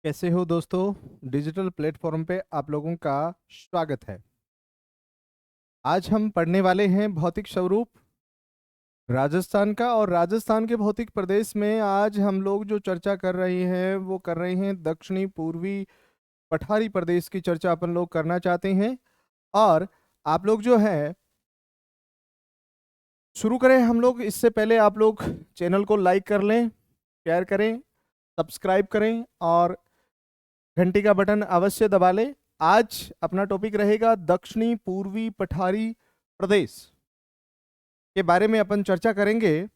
कैसे हो दोस्तों। डिजिटल प्लेटफॉर्म पे आप लोगों का स्वागत है। आज हम पढ़ने वाले हैं भौतिक स्वरूप राजस्थान का। और राजस्थान के भौतिक प्रदेश में आज हम लोग जो चर्चा कर रहे हैं वो कर रहे हैं दक्षिणी पूर्वी पठारी प्रदेश की चर्चा अपन लोग करना चाहते हैं। और आप लोग जो है शुरू करें हम लोग, इससे पहले आप लोग चैनल को लाइक कर लें, शेयर करें, सब्सक्राइब करें और घंटी का बटन अवश्य दबा लें। आज अपना टॉपिक रहेगा दक्षिणी पूर्वी पठारी प्रदेश के बारे में अपन चर्चा करेंगे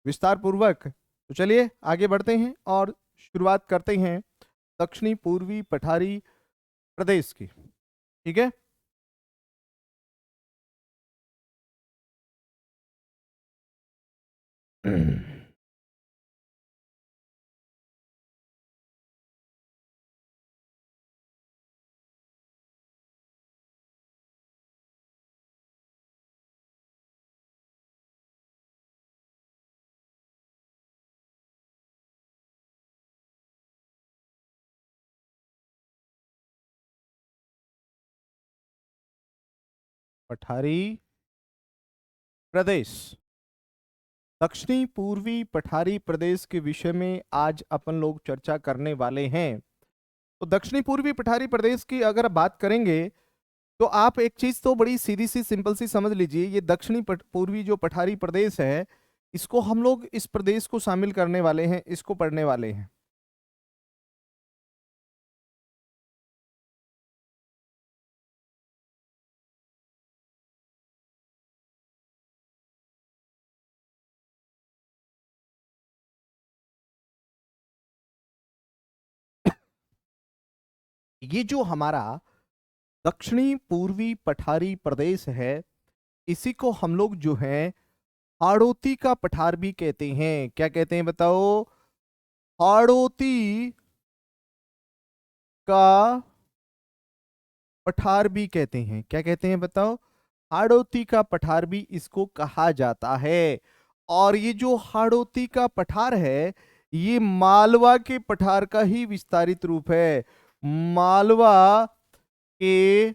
विस्तार पूर्वक। तो चलिए आगे बढ़ते हैं और शुरुआत करते हैं दक्षिणी पूर्वी पठारी प्रदेश की। ठीक है। पठारी प्रदेश, दक्षिणी पूर्वी पठारी प्रदेश के विषय में आज अपन लोग चर्चा करने वाले हैं। तो दक्षिणी पूर्वी पठारी प्रदेश की अगर बात करेंगे तो आप एक चीज तो बड़ी सीधी सी सिंपल सी समझ लीजिए, ये दक्षिणी पूर्वी जो पठारी प्रदेश है, इसको हम लोग इस प्रदेश को शामिल करने वाले हैं, इसको पढ़ने वाले हैं। ये जो हमारा दक्षिणी पूर्वी पठारी प्रदेश है, इसी को हम लोग जो है हाड़ौती का पठार भी कहते हैं। क्या कहते हैं बताओ? हाड़ौती का पठार भी कहते हैं। क्या कहते हैं बताओ? हाड़ौती का पठार भी इसको कहा जाता है। और ये जो हाड़ौती का पठार है, ये मालवा के पठार का ही विस्तारित रूप है। मालवा के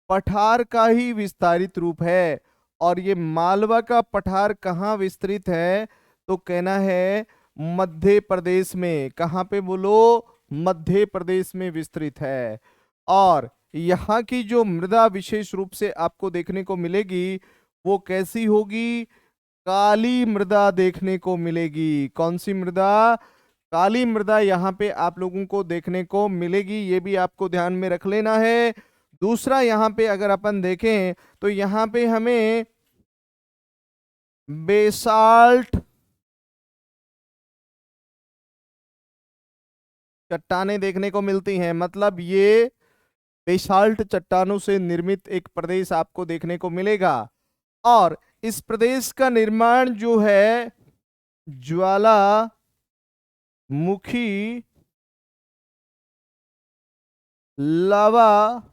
पठार का ही विस्तारित रूप है। और ये मालवा का पठार कहाँ विस्तृत है? तो कहना है मध्य प्रदेश में। कहाँ पे बोलो? मध्य प्रदेश में विस्तृत है। और यहाँ की जो मृदा विशेष रूप से आपको देखने को मिलेगी वो कैसी होगी? काली मृदा देखने को मिलेगी। कौन सी मृदा? काली मृदा यहाँ पे आप लोगों को देखने को मिलेगी। ये भी आपको ध्यान में रख लेना है। दूसरा, यहाँ पे अगर अपन देखें तो यहाँ पे हमें बेसाल्ट चट्टानें देखने को मिलती हैं। मतलब ये बेसाल्ट चट्टानों से निर्मित एक प्रदेश आपको देखने को मिलेगा। और इस प्रदेश का निर्माण जो है ज्वालामुखी लावा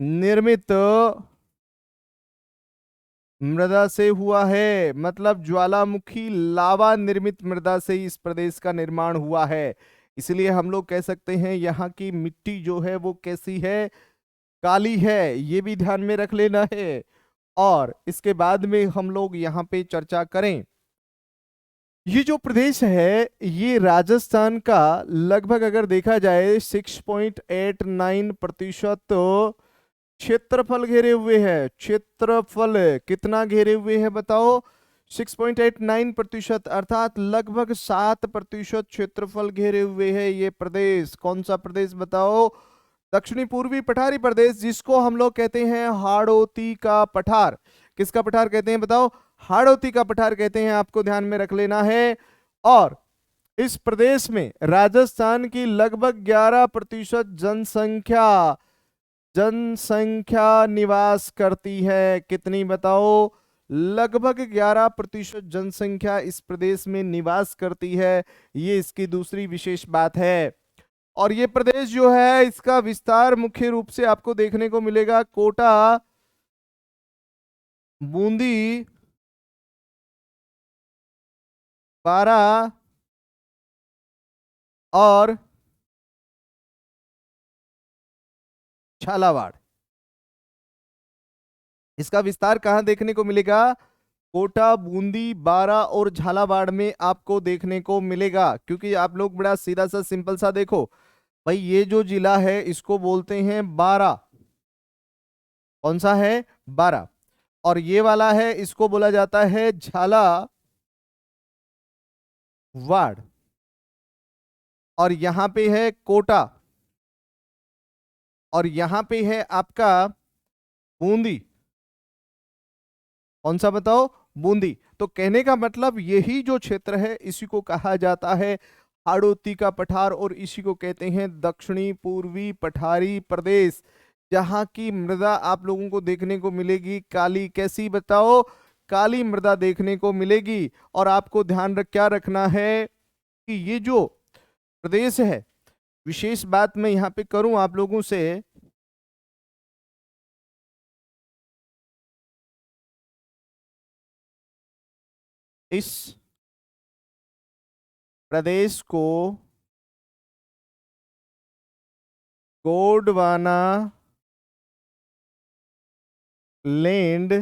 निर्मित मृदा से हुआ है। मतलब ज्वालामुखी लावा निर्मित मृदा से ही इस प्रदेश का निर्माण हुआ है। इसलिए हम लोग कह सकते हैं यहाँ की मिट्टी जो है वो कैसी है? काली है। ये भी ध्यान में रख लेना है। और इसके बाद में हम लोग यहाँ पे चर्चा करें, ये जो प्रदेश है ये राजस्थान का लगभग अगर देखा जाए 6.89% क्षेत्रफल घेरे हुए है। क्षेत्रफल कितना घेरे हुए है बताओ? 6.89%, अर्थात लगभग 7% क्षेत्रफल घेरे हुए है ये प्रदेश। कौन सा प्रदेश बताओ? दक्षिणी पूर्वी पठारी प्रदेश, जिसको हम लोग कहते हैं हाड़ौती का पठार। किसका पठार कहते हैं बताओ? हाड़ौती का पठार कहते हैं। आपको ध्यान में रख लेना है। और इस प्रदेश में राजस्थान की लगभग 11% जनसंख्या निवास करती है। कितनी बताओ? लगभग 11% जनसंख्या इस प्रदेश में निवास करती है। ये इसकी दूसरी विशेष बात है। और ये प्रदेश जो है इसका विस्तार मुख्य रूप से आपको देखने को मिलेगा कोटा, बूंदी, बारा, और झालावाड़। इसका विस्तार कहां देखने को मिलेगा? कोटा, बूंदी, बारा और झालावाड़ में आपको देखने को मिलेगा। क्योंकि आप लोग बड़ा सीधा सा सिंपल सा देखो भाई, ये जो जिला है इसको बोलते हैं बारा। कौन सा है? बारा। और ये वाला है इसको बोला जाता है झालावाड़। और यहां पे है कोटा, और यहां पे है आपका बूंदी। कौन सा बताओ? बूंदी। तो कहने का मतलब यही जो क्षेत्र है इसी को कहा जाता है हाड़ौती का पठार, और इसी को कहते हैं दक्षिणी पूर्वी पठारी प्रदेश। जहां की मृदा आप लोगों को देखने को मिलेगी काली। कैसी बताओ? काली मृदा देखने को मिलेगी। और आपको ध्यान क्या रखना है कि ये जो प्रदेश है, विशेष बात मैं यहाँ पे करूं आप लोगों से, इस प्रदेश को गोंडवाना लैंड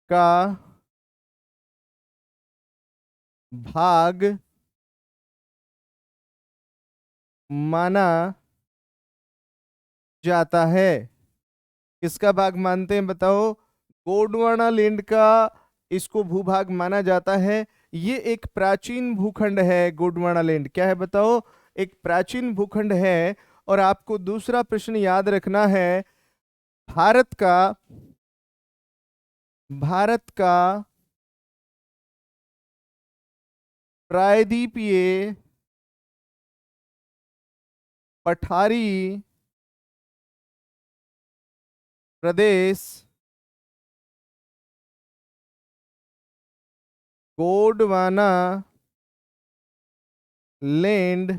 का भाग माना जाता है। किसका भाग मानते हैं बताओ? गोंडवाना लैंड का इसको भूभाग माना जाता है। ये एक प्राचीन भूखंड है। गोंडवाना लैंड क्या है बताओ? एक प्राचीन भूखंड है। और आपको दूसरा प्रश्न याद रखना है, भारत का प्रायद्वीपीय पठारी प्रदेश गोंडवाना लैंड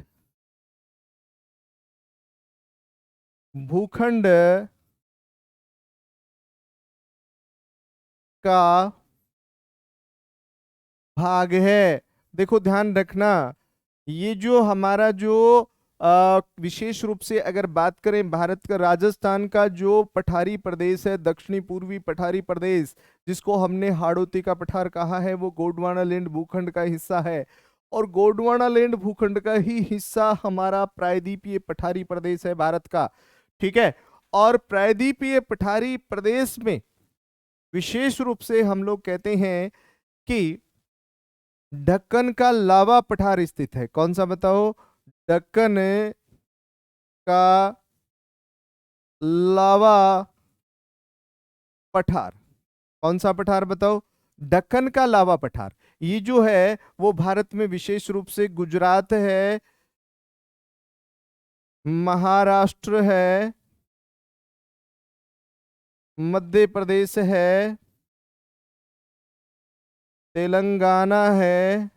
भूखंड का भाग है। देखो ध्यान रखना, ये जो हमारा जो विशेष रूप से अगर बात करें भारत का, राजस्थान का जो पठारी प्रदेश है, दक्षिणी पूर्वी पठारी प्रदेश, जिसको हमने हाड़ौती का पठार कहा है, वो गोंडवाना लैंड भूखंड का हिस्सा है। और गोंडवाना लैंड भूखंड का ही हिस्सा हमारा प्रायद्वीपीय पठारी प्रदेश है भारत का। ठीक है। और प्रायद्वीपीय पठारी प्रदेश में विशेष रूप से हम लोग कहते हैं कि ढक्कन का लावा पठार स्थित है। कौन सा बताओ? ढक्कन का लावा पठार। कौन सा पठार बताओ? ढक्कन का लावा पठार। ये जो है वो भारत में विशेष रूप से गुजरात है, महाराष्ट्र है, मध्य प्रदेश है, तेलंगाना है,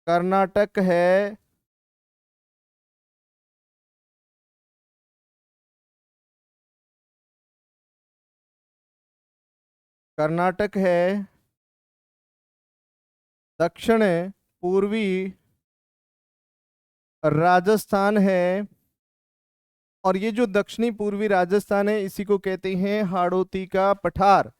कर्नाटक है, कर्नाटक है, दक्षिण पूर्वी राजस्थान है। और ये जो दक्षिणी पूर्वी राजस्थान है इसी को कहते हैं हाड़ौती का पठार।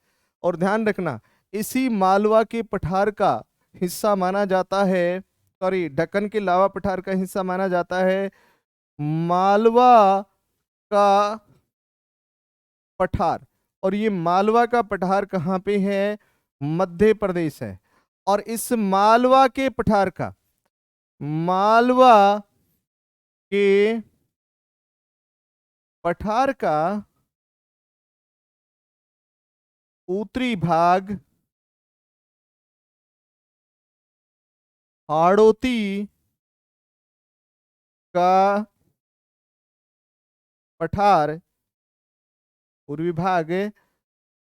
और ध्यान रखना, इसी मालवा के पठार का हिस्सा माना जाता है, सॉरी, ढक्कन के लावा पठार का हिस्सा माना जाता है मालवा का पठार। और ये मालवा का पठार कहाँ पे है? मध्य प्रदेश है। और इस मालवा के पठार का, मालवा के पठार का उत्तरी भाग हाड़ौती का पठार, पूर्वी भाग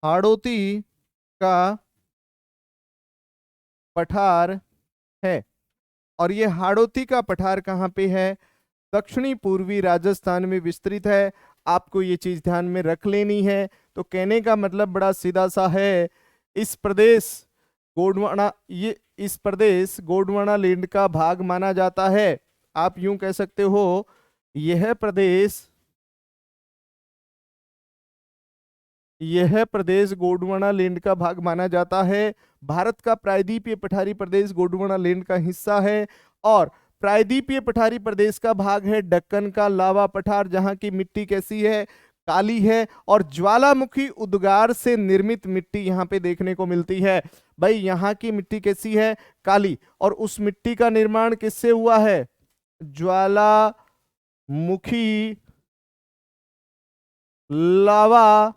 हाड़ौती का पठार है। और ये हाड़ौती का पठार कहाँ पे है? दक्षिणी पूर्वी राजस्थान में विस्तृत है। आपको ये चीज ध्यान में रख लेनी है। तो कहने का मतलब बड़ा सीधा सा है, इस प्रदेश गोंडवाना, ये इस प्रदेश गोंडवाना का भाग माना जाता है। आप यूं कह सकते हो यह प्रदेश गोंडवाना का भाग माना जाता है। भारत का प्रायद्वीपीय पठारी प्रदेश गोंडवाना का हिस्सा है और प्रायद्वीपीय पठारी प्रदेश का भाग है दक्कन का लावा पठार, जहां की मिट्टी कैसी है, काली है और ज्वालामुखी उद्गार से निर्मित मिट्टी यहां पे देखने को मिलती है। भाई यहाँ की मिट्टी कैसी है, काली, और उस मिट्टी का निर्माण किससे हुआ है, ज्वालामुखी लावा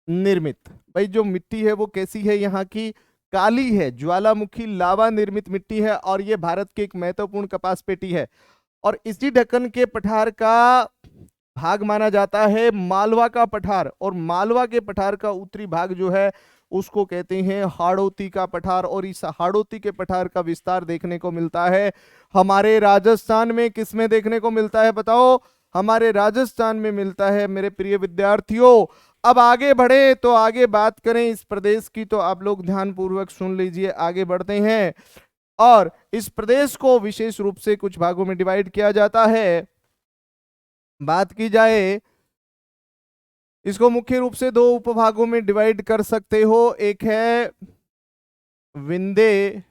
निर्मित। भाई जो मिट्टी है वो कैसी है, यहाँ की काली है, ज्वालामुखी लावा निर्मित मिट्टी है और ये भारत की एक महत्वपूर्ण कपास पेटी है। और इसी ढक्कन के पठार का भाग माना जाता है मालवा का पठार, और मालवा के पठार का उत्तरी भाग जो है उसको कहते हैं हाड़ौती का पठार। और इस हाड़ौती के पठार का विस्तार देखने को मिलता है हमारे राजस्थान में। किसमें देखने को मिलता है बताओ, हमारे राजस्थान में मिलता है मेरे प्रिय विद्यार्थियों। अब आगे बढ़े तो आगे बात करें इस प्रदेश की, तो आप लोग ध्यान पूर्वक सुन लीजिए, आगे बढ़ते हैं। और इस प्रदेश को विशेष रूप से कुछ भागों में डिवाइड किया जाता है। बात की जाए, इसको मुख्य रूप से दो उपभागों में डिवाइड कर सकते हो। एक है विंध्य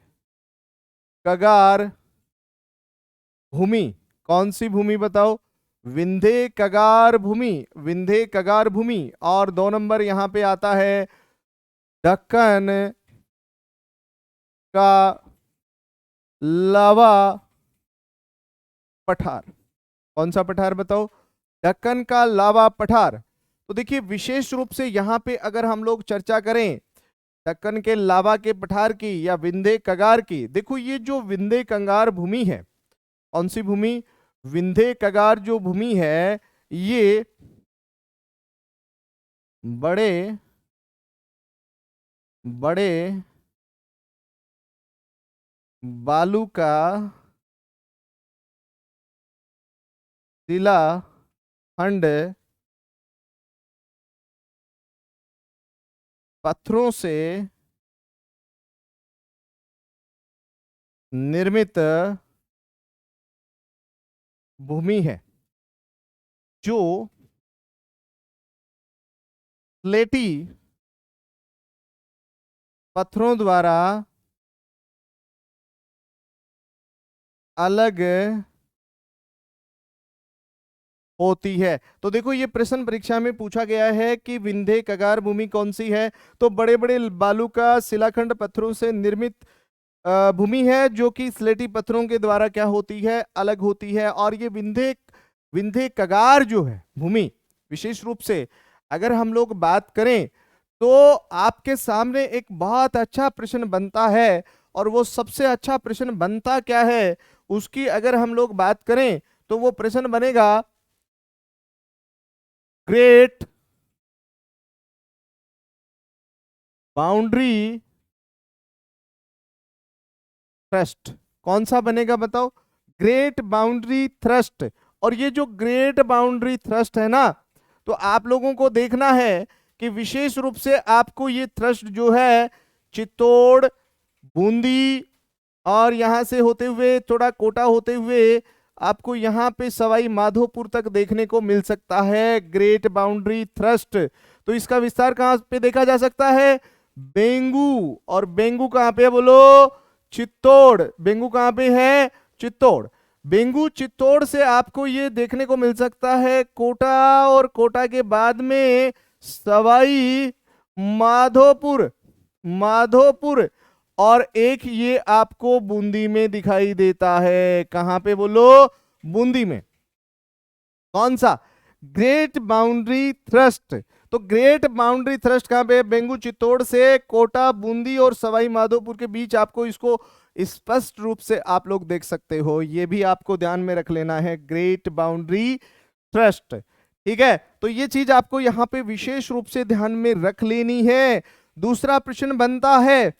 कगार भूमि। कौन सी भूमि बताओ, विंध्य कगार भूमि, विंध्य कगार भूमि। और 2 नंबर यहां पे आता है दक्कन का लावा पठार। कौन सा पठार बताओ, दक्कन का लावा पठार। तो देखिए विशेष रूप से यहां पे अगर हम लोग चर्चा करें दक्कन के लावा के पठार की या विंध्य कगार की, देखो ये जो विंध्य कंगार भूमि है, कौन सी भूमि, विंध्य कगार जो भूमि है, ये बड़े बड़े बालू का शिला खंड पत्थरों से निर्मित भूमि है, जो स्लेटी पत्थरों द्वारा अलग होती है। तो देखो ये प्रश्न परीक्षा में पूछा गया है कि विंध्य कगार भूमि कौन सी है, तो बड़े बड़े बालू का शिलाखंड पत्थरों से निर्मित भूमि है जो कि स्लेटी पत्थरों के द्वारा क्या होती है, अलग होती है। और ये विंध्य विंध्य कगार जो है भूमि, विशेष रूप से अगर हम लोग बात करें तो आपके सामने एक बहुत अच्छा प्रश्न बनता है, और वो सबसे अच्छा प्रश्न बनता क्या है उसकी अगर हम लोग बात करें तो वो प्रश्न बनेगा ग्रेट बाउंड्री थ्रस्ट। कौन सा बनेगा बताओ, ग्रेट बाउंड्री थ्रस्ट। और ये जो ग्रेट बाउंड्री थ्रस्ट है ना, तो आप लोगों को देखना है कि विशेष रूप से आपको ये थ्रस्ट जो है चित्तौड़, बूंदी और यहां से होते हुए थोड़ा कोटा होते हुए आपको यहाँ पे सवाई माधोपुर तक देखने को मिल सकता है ग्रेट बाउंड्री थ्रस्ट। तो इसका विस्तार कहां पे देखा जा सकता है, बेंगू। और बेंगू कहां पे है बोलो, चित्तौड़। बेंगू कहां पे है, चित्तौड़। बेंगू चित्तौड़ से आपको ये देखने को मिल सकता है कोटा, और कोटा के बाद में सवाई माधोपुर, माधोपुर। और एक ये आपको बूंदी में दिखाई देता है, कहां पे बोलो, बूंदी में। कौन सा, ग्रेट बाउंड्री थ्रस्ट। तो ग्रेट बाउंड्री थ्रस्ट कहां पे, बेंगू चित्तौड़ से कोटा, बूंदी और सवाई माधोपुर के बीच आपको इसको स्पष्ट रूप से आप लोग देख सकते हो। ये भी आपको ध्यान में रख लेना है, ग्रेट बाउंड्री थ्रस्ट। ठीक है, तो ये चीज आपको यहां पे विशेष रूप से ध्यान में रख लेनी है। दूसरा प्रश्न बनता है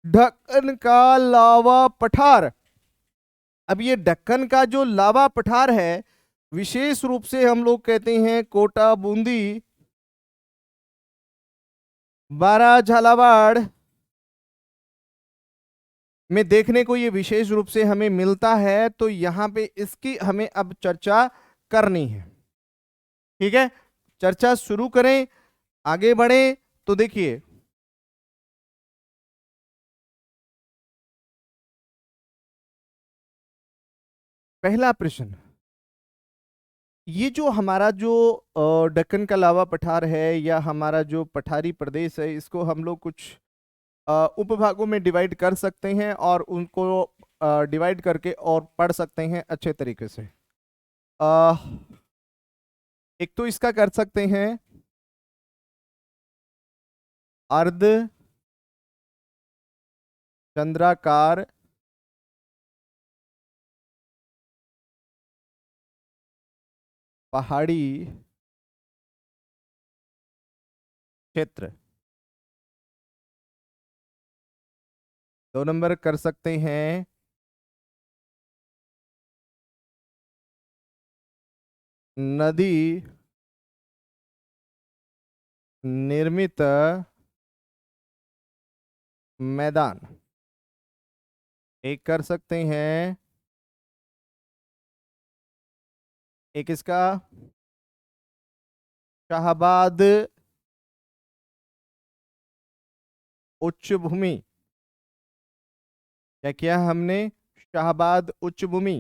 ढक्कन का लावा पठार। अब ये ढक्कन का जो लावा पठार है विशेष रूप से हम लोग कहते हैं कोटा, बूंदी, बारा, झालावाड़ में देखने को ये विशेष रूप से हमें मिलता है, तो यहां पे इसकी हमें अब चर्चा करनी है। ठीक है, चर्चा शुरू करें, आगे बढ़े। तो देखिए, पहला प्रश्न, ये जो हमारा जो दक्कन का लावा पठार है या हमारा जो पठारी प्रदेश है, इसको हम लोग कुछ उपभागों में डिवाइड कर सकते हैं और उनको डिवाइड करके और पढ़ सकते हैं अच्छे तरीके से। अ, एक तो इसका कर सकते हैं अर्ध चंद्राकार पहाड़ी क्षेत्र। 2 नंबर कर सकते हैं नदी निर्मित मैदान। एक कर सकते हैं, एक इसका शाहाबाद उच्च भूमि। क्या किया हमने? शाहाबाद उच्च भूमि।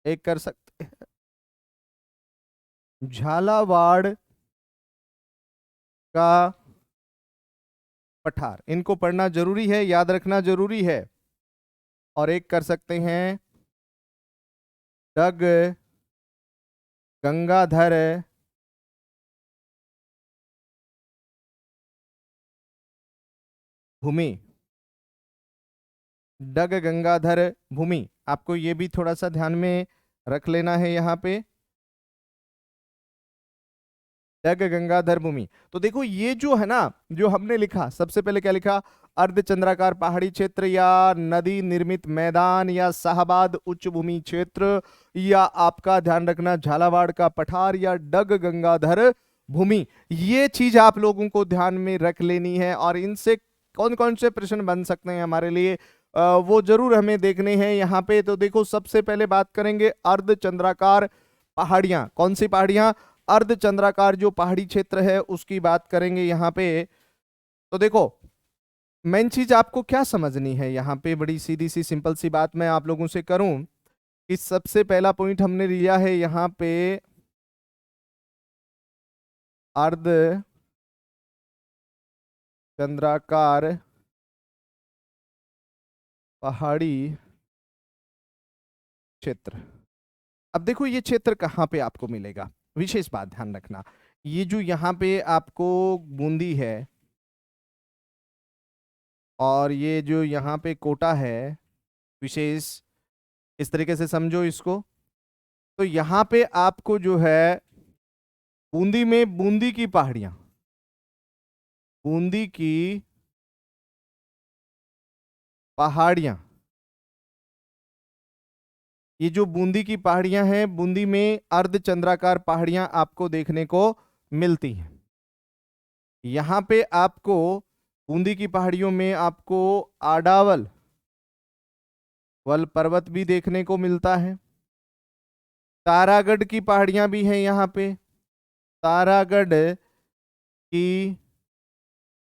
एक कर सकते हैं झालावाड़ का पठार। इनको पढ़ना जरूरी है, याद रखना जरूरी है। और एक कर सकते हैं डग गंगाधर भूमि। डग गंगाधर भूमि, आपको ये भी थोड़ा सा ध्यान में रख लेना है यहाँ पे, डग गंगाधर भूमि। तो देखो ये जो है ना, जो हमने लिखा, सबसे पहले क्या लिखा? अर्धचंद्राकार पहाड़ी क्षेत्र या नदी निर्मित मैदान या शाहाबाद उच्च भूमि क्षेत्र, या आपका ध्यान रखना झालावाड़ का पठार या डग गंगाधर भूमि। ये चीज आप लोगों को ध्यान में रख लेनी है। और इनसे कौन कौन से प्रश्न बन सकते हैं हमारे लिए, वो जरूर हमें देखने हैं यहाँ पे। तो देखो, सबसे पहले बात करेंगे अर्धचंद्राकार पहाड़ियां। कौन सी पहाड़ियां? अर्धचंद्राकार जो पहाड़ी क्षेत्र है उसकी बात करेंगे यहाँ पे। तो देखो, मेन चीज आपको क्या समझनी है यहाँ पे, बड़ी सीधी सी सिंपल सी बात मैं आप लोगों से करूं कि सबसे पहला पॉइंट हमने लिया है यहाँ पे अर्ध चंद्राकार पहाड़ी क्षेत्र। अब देखो, ये क्षेत्र कहाँ पे आपको मिलेगा, विशेष बात ध्यान रखना। ये जो यहाँ पे आपको बूंदी है और ये जो यहाँ पे कोटा है, विशेष इस तरीके से समझो इसको। तो यहाँ पे आपको जो है बूंदी में बूंदी की पहाड़ियां, बूंदी की पहाड़ियां, ये जो बूंदी की पहाड़ियां हैं, बूंदी में अर्धचंद्राकार पहाड़ियां आपको देखने को मिलती हैं। यहाँ पे आपको बूंदी की पहाड़ियों में आपको आडावल वल पर्वत भी देखने को मिलता है। तारागढ़ की पहाड़ियां भी हैं यहाँ पे। तारागढ़ की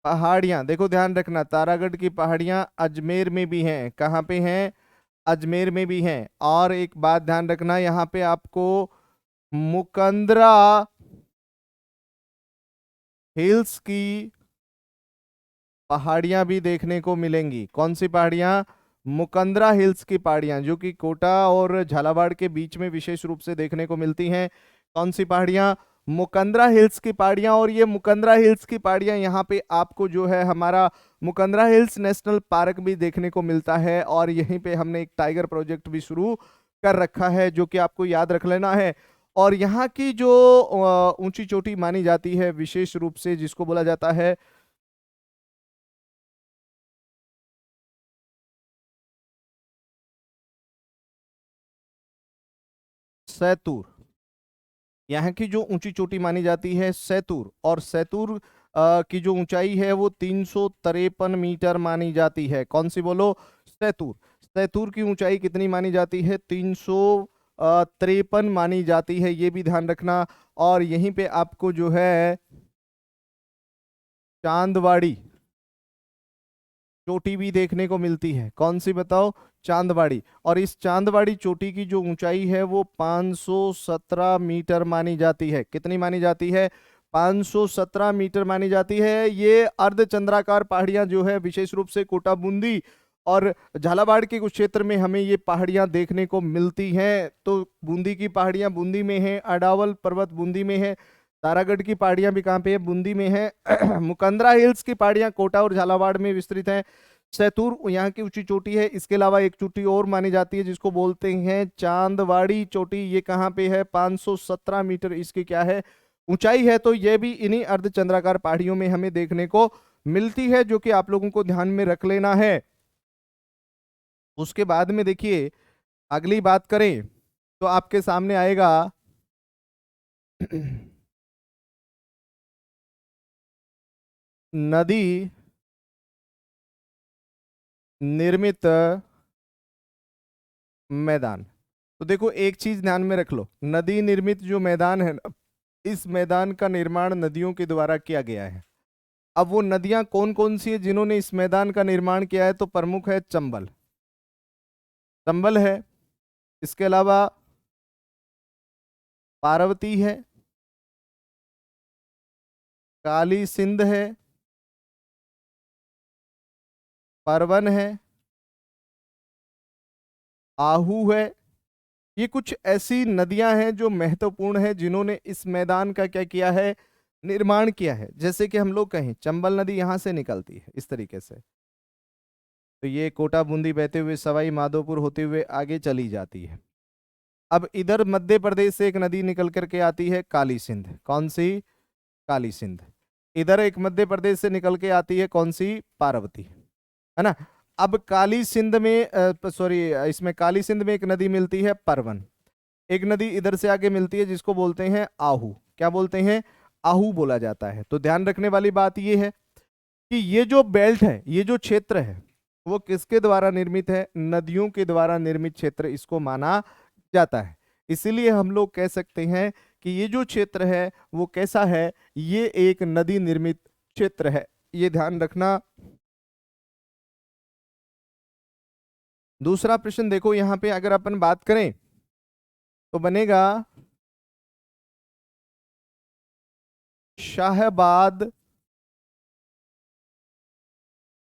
पहाड़ियां, देखो ध्यान रखना, तारागढ़ की पहाड़ियां अजमेर में भी हैं। कहाँ पे हैं? अजमेर में भी हैं। और एक बात ध्यान रखना, यहाँ पे आपको मुकंदरा हिल्स की पहाड़ियां भी देखने को मिलेंगी। कौन सी पहाड़ियां? मुकंदरा हिल्स की पहाड़ियां, जो कि कोटा और झालावाड़ के बीच में विशेष रूप से देखने को मिलती हैं। कौन सी पहाड़ियां? मुकंदरा हिल्स की पहाड़ियां। और ये मुकंदरा हिल्स की पहाड़ियां, यहाँ पे आपको जो है हमारा मुकंदरा हिल्स नेशनल पार्क भी देखने को मिलता है। और यहीं पे हमने एक टाइगर प्रोजेक्ट भी शुरू कर रखा है, जो कि आपको याद रख लेना है। और यहाँ की जो ऊंची चोटी मानी जाती है विशेष रूप से, जिसको बोला जाता है सैतूर। यहाँ की जो ऊंची चोटी मानी जाती है सैतूर, और सैतूर की जो ऊंचाई है वो 353 मीटर मानी जाती है। कौन सी बोलो? सैतूर। सैतूर की ऊंचाई कितनी मानी जाती है? 353 मानी जाती है, ये भी ध्यान रखना। और यहीं पे आपको जो है चांदवाड़ी चोटी भी देखने को मिलती है। कौन सी बताओ? चांदवाड़ी। और इस चांदवाड़ी चोटी की जो ऊंचाई है वो 517 मीटर मानी जाती है। कितनी मानी जाती है? 517 मीटर मानी जाती है। ये अर्धचंद्राकार पहाड़ियां जो है विशेष रूप से कोटा बूंदी और झालावाड़ के कुछ क्षेत्र में हमें ये पहाड़ियां देखने को मिलती हैं। तो बूंदी की पहाड़ियां बूंदी में है, अडावल पर्वत बूंदी में है, तारागढ़ की पहाड़ियां भी कहाँ पे है? बूंदी में है। मुकंदरा हिल्स की पहाड़ियां कोटा और झालावाड़ में विस्तृत हैं। सैतूर यहाँ की ऊंची चोटी है। इसके अलावा एक चोटी और मानी जाती है जिसको बोलते हैं चांदवाड़ी चोटी। ये कहाँ पे है? 517 मीटर इसकी क्या है? ऊंचाई है। तो ये भी इन्हीं अर्धचंद्राकार पहाड़ियों में हमें देखने को मिलती है, जो कि आप लोगों को ध्यान में रख लेना है। उसके बाद में देखिए अगली बात करें तो आपके सामने आएगा नदी निर्मित मैदान। तो देखो एक चीज ध्यान में रख लो, नदी निर्मित जो मैदान है ना, इस मैदान का निर्माण नदियों के द्वारा किया गया है। अब वो नदियां कौन कौन सी है जिन्होंने इस मैदान का निर्माण किया है? तो प्रमुख है चंबल। चंबल है। इसके अलावा पार्वती है, काली सिंध है, परवन है, आहू है। ये कुछ ऐसी नदियां हैं जो महत्वपूर्ण है जिन्होंने इस मैदान का क्या किया है? निर्माण किया है। जैसे कि हम लोग कहें चंबल नदी यहां से निकलती है इस तरीके से, तो ये कोटा बूंदी बहते हुए सवाई माधोपुर होते हुए आगे चली जाती है। अब इधर मध्य प्रदेश से एक नदी निकल करके आती है काली सिंध। कौन सी? काली सिंध। इधर एक मध्य प्रदेश से निकल के आती है कौन सी? पार्वती, है ना। अब काली सिंध में सॉरी इसमें काली सिंध में एक नदी मिलती है परवन। एक नदी इधर से आगे मिलती है जिसको बोलते हैं आहू। क्या बोलते हैं? आहू बोला जाता है। तो ध्यान रखने वाली बात यह है कि ये जो बेल्ट है, ये जो क्षेत्र है, वो किसके द्वारा निर्मित है? नदियों के द्वारा निर्मित क्षेत्र इसको माना जाता है। इसीलिए हम लोग कह सकते हैं कि ये जो क्षेत्र है वो कैसा है? ये एक नदी निर्मित क्षेत्र है। ये ध्यान रखना। दूसरा प्रश्न देखो, यहां पे अगर अपन बात करें तो बनेगा शाहबाद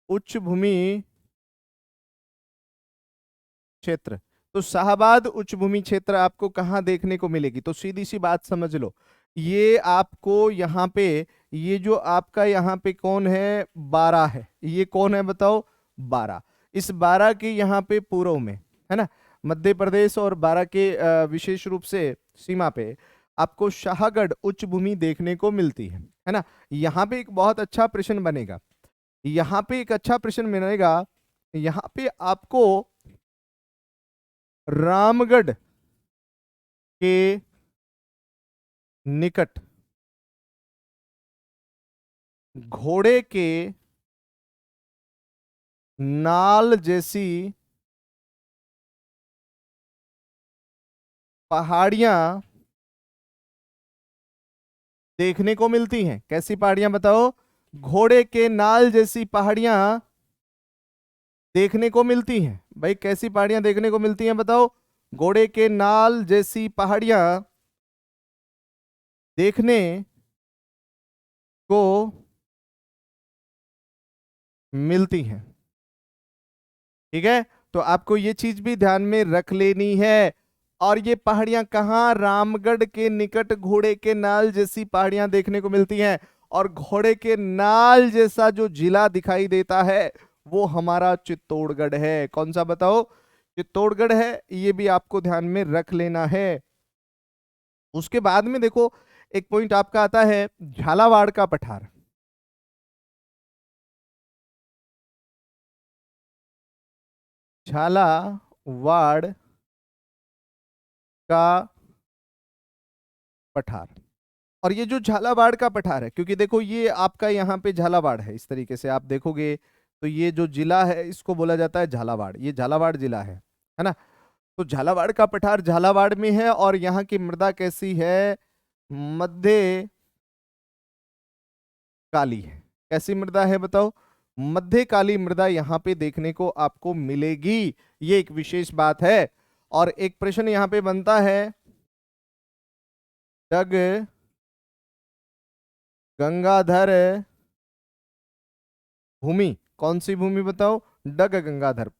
उच्च भूमि क्षेत्र। तो शाहबाद उच्च भूमि क्षेत्र आपको कहाँ देखने को मिलेगी? तो सीधी सी बात समझ लो, ये आपको यहाँ पे, ये जो आपका यहाँ पे कौन है? बारा है। ये कौन है बताओ? बारा। इस बारा के यहाँ पे पूर्व में, है ना, मध्य प्रदेश और बारा के विशेष रूप से सीमा पे आपको शाहगढ़ उच्च भूमि देखने को मिलती है ना। यहाँ पे एक बहुत अच्छा प्रश्न बनेगा, यहाँ पे एक अच्छा प्रश्न बनेगा। यहाँ पे आपको रामगढ़ के निकट घोड़े के नाल जैसी पहाड़ियां देखने को मिलती हैं। कैसी पहाड़ियां बताओ? घोड़े के नाल जैसी पहाड़ियां देखने को मिलती हैं। भाई कैसी पहाड़ियां देखने को मिलती हैं बताओ? घोड़े के नाल जैसी पहाड़ियां देखने को मिलती हैं। ठीक है, तो आपको ये चीज भी ध्यान में रख लेनी है। और ये पहाड़ियां कहाँ? रामगढ़ के निकट घोड़े के नाल जैसी पहाड़ियां देखने को मिलती हैं। और घोड़े के नाल जैसा जो जिला दिखाई देता है वो हमारा चित्तौड़गढ़ है। कौन सा बताओ? चित्तौड़गढ़ है। ये भी आपको ध्यान में रख लेना है। उसके बाद में देखो एक पॉइंट आपका आता है झालावाड़ का पठार। झालावाड़ का पठार। और ये जो झालावाड़ का पठार है, क्योंकि देखो ये आपका यहाँ पे झालावाड़ है, इस तरीके से आप देखोगे तो ये जो जिला है इसको बोला जाता है झालावाड़, ये झालावाड़ जिला है ना। तो झालावाड़ का पठार झालावाड़ में है और यहाँ की मृदा कैसी है, मध्य काली है। कैसी मृदा है बताओ, मध्य काली मृदा यहाँ पे देखने को आपको मिलेगी, ये एक विशेष बात है। और एक प्रश्न यहाँ पे बनता है, डग गंगाधर भूमि, कौन सी भूमि बताओ, डग गंगाधर।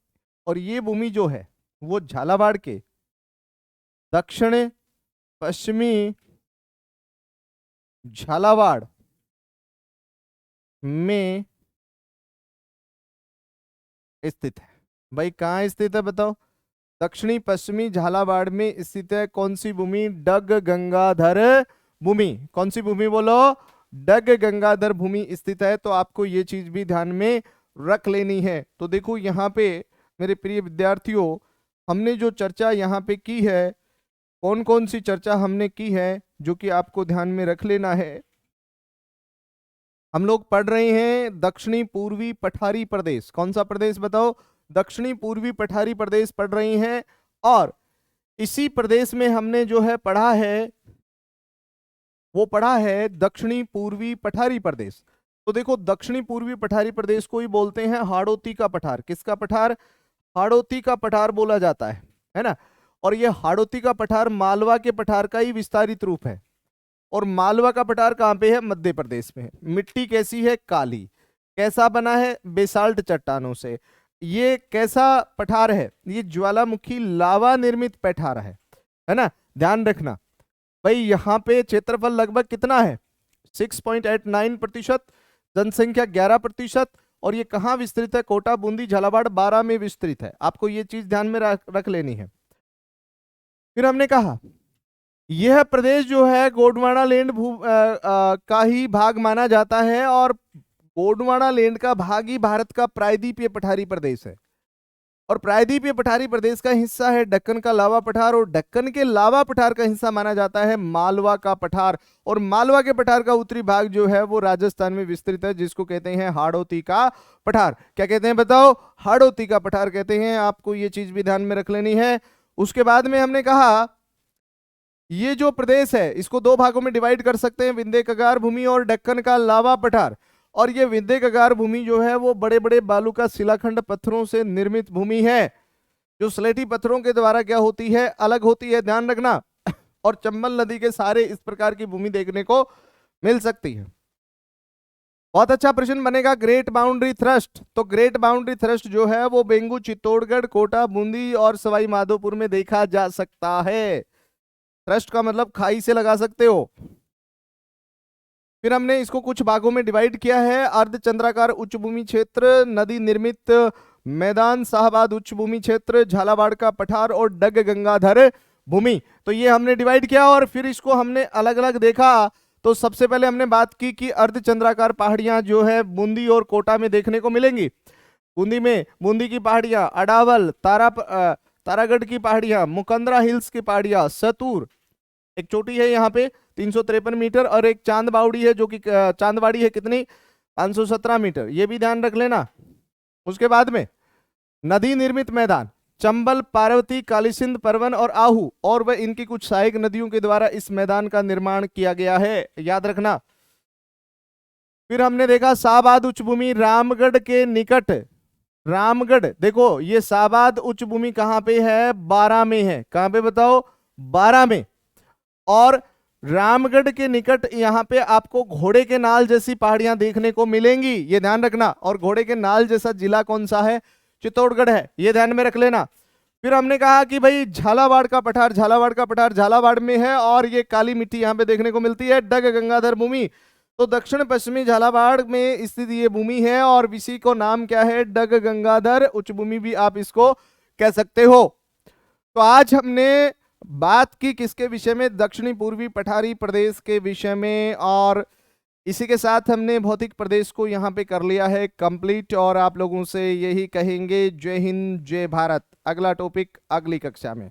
और ये भूमि जो है वो झालावाड़ के दक्षिण पश्चिमी झालावाड़ में स्थित है। भाई कहाँ स्थित है बताओ, दक्षिणी पश्चिमी झालावाड़ में स्थित है। कौन सी भूमि, डग गंगाधर भूमि। कौन सी भूमि बोलो, डग गंगाधर भूमि स्थित है। तो आपको ये चीज भी ध्यान में रख लेनी है। तो देखो यहाँ पे मेरे प्रिय विद्यार्थियों, हमने जो चर्चा यहाँ पे की है, कौन कौन सी चर्चा हमने की है जो कि आपको ध्यान में रख लेना है। हम लोग पढ़ रहे हैं दक्षिणी पूर्वी पठारी प्रदेश। कौन सा प्रदेश बताओ, दक्षिणी पूर्वी पठारी प्रदेश पढ़ रही हैं। और इसी प्रदेश में हमने जो है पढ़ा है, वो पढ़ा है दक्षिणी पूर्वी पठारी प्रदेश। तो देखो दक्षिणी पूर्वी पठारी प्रदेश को ही बोलते हैं हाड़ौती का पठार। किसका पठार, हाड़ौती का पठार बोला जाता है ना। और ये हाड़ौती का पठार मालवा के पठार का ही विस्तारित रूप है। और मालवा का पठार कहाँ पे है, मध्य प्रदेश में है। मिट्टी कैसी है, काली। कैसा बना है, बेसाल्ट चट्टानों से। ये कैसा पठार है, ये ज्वालामुखी लावा निर्मित पठार है ना। ध्यान रखना भाई, यहाँ पे क्षेत्रफल लगभग कितना है, 6.89%, जनसंख्या 11%। और ये कहाँ विस्तृत है, कोटा बूंदी झालावाड़ 12 में विस्तृत है। आपको ये चीज ध्यान में रख लेनी है। फिर हमने कहा यह प्रदेश जो है गोंडवाना लैंड का ही भाग माना जाता है। और गोंडवाना लैंड का भाग ही भारत का प्रायद्वीपीय पठारी प्रदेश है। और प्रायद्वीपीय पठारी प्रदेश का हिस्सा है दक्कन का लावा पठार। और दक्कन के लावा पठार का हिस्सा माना जाता है मालवा का पठार। और मालवा के पठार का उत्तरी भाग जो है वो राजस्थान में विस्तृत है, जिसको कहते हैं हाड़ौती का पठार। क्या कहते हैं बताओ, हाड़ौती का पठार कहते हैं। आपको ये चीज भी ध्यान में रख लेनी है। उसके बाद में हमने कहा ये जो प्रदेश है इसको दो भागों में डिवाइड कर सकते हैं, विंध्य कगार भूमि और दक्कन का लावा पठार। और ये विंध्य कगार भूमि जो है वो बड़े बड़े बालू का शिलाखंड पत्थरों से निर्मित भूमि है, जो स्लेटी पत्थरों के द्वारा क्या होती है, अलग होती है, ध्यान रखना। और चंबल नदी के सारे इस प्रकार की भूमि देखने को मिल सकती है। बहुत अच्छा प्रश्न बनेगा, ग्रेट बाउंड्री थ्रस्ट। तो ग्रेट बाउंड्री थ्रस्ट जो है वो बेंगू, चित्तौड़गढ़, कोटा, बूंदी और सवाई माधोपुर में देखा जा सकता है। थ्रस्ट का मतलब खाई से लगा सकते हो। फिर हमने इसको कुछ भागों में डिवाइड किया है, अर्धचंद्राकार उच्च भूमि क्षेत्र, नदी निर्मित मैदान, शाहबाद उच्च भूमि क्षेत्र, झालावाड़ का पठार और डग गंगाधर भूमि। तो ये हमने डिवाइड किया और फिर इसको हमने अलग अलग देखा। तो सबसे पहले हमने बात की कि अर्धचंद्राकार पहाड़ियां जो है बूंदी और कोटा में देखने को मिलेंगी। बूंदी की पहाड़ियां, अडावल, तारागढ़ की पहाड़ियां, मुकंदरा हिल्स की पहाड़ियां, सतूर एक चोटी है यहाँ पे 353 मीटर, और एक चांदबाड़ी है जो कि चांदबाड़ी है कितनी, 517 मीटर। ये भी ध्यान रख लेना। उसके बाद में नदी निर्मित मैदान, चंबल, पार्वती, कालीसिंध, परवन और आहू, और वह इनकी कुछ सहायक नदियों के द्वारा इस मैदान का निर्माण किया गया है, याद रखना। फिर हमने देखा शाहबाद उच्च भूमि रामगढ़ के निकट। रामगढ़ देखो, ये शाहबाद उच्च भूमि कहां पे है, 12 में है। कहां पे बताओ, 12 में। और रामगढ़ के निकट यहाँ पे आपको घोड़े के नाल जैसी पहाड़ियां देखने को मिलेंगी, ये ध्यान रखना। और घोड़े के नाल जैसा जिला कौन सा है, चित्तौड़गढ़ है, ये ध्यान में रख लेना। फिर हमने कहा कि भाई झालावाड़ का पठार झालावाड़ में है, और ये काली मिट्टी यहाँ पे देखने को मिलती है, डग गंगाधर भूमि। तो दक्षिण पश्चिमी झालावाड़ में स्थित ये भूमि है, और इसी को नाम क्या है, डग गंगाधर उच्च भूमि भी आप इसको कह सकते हो। तो आज हमने बात की किसके विषय में, दक्षिणी पूर्वी पठारी प्रदेश के विषय में। और इसी के साथ हमने भौतिक प्रदेश को यहाँ पे कर लिया है कंप्लीट। और आप लोगों से यही कहेंगे, जय हिंद, जय भारत। अगला टॉपिक अगली कक्षा में।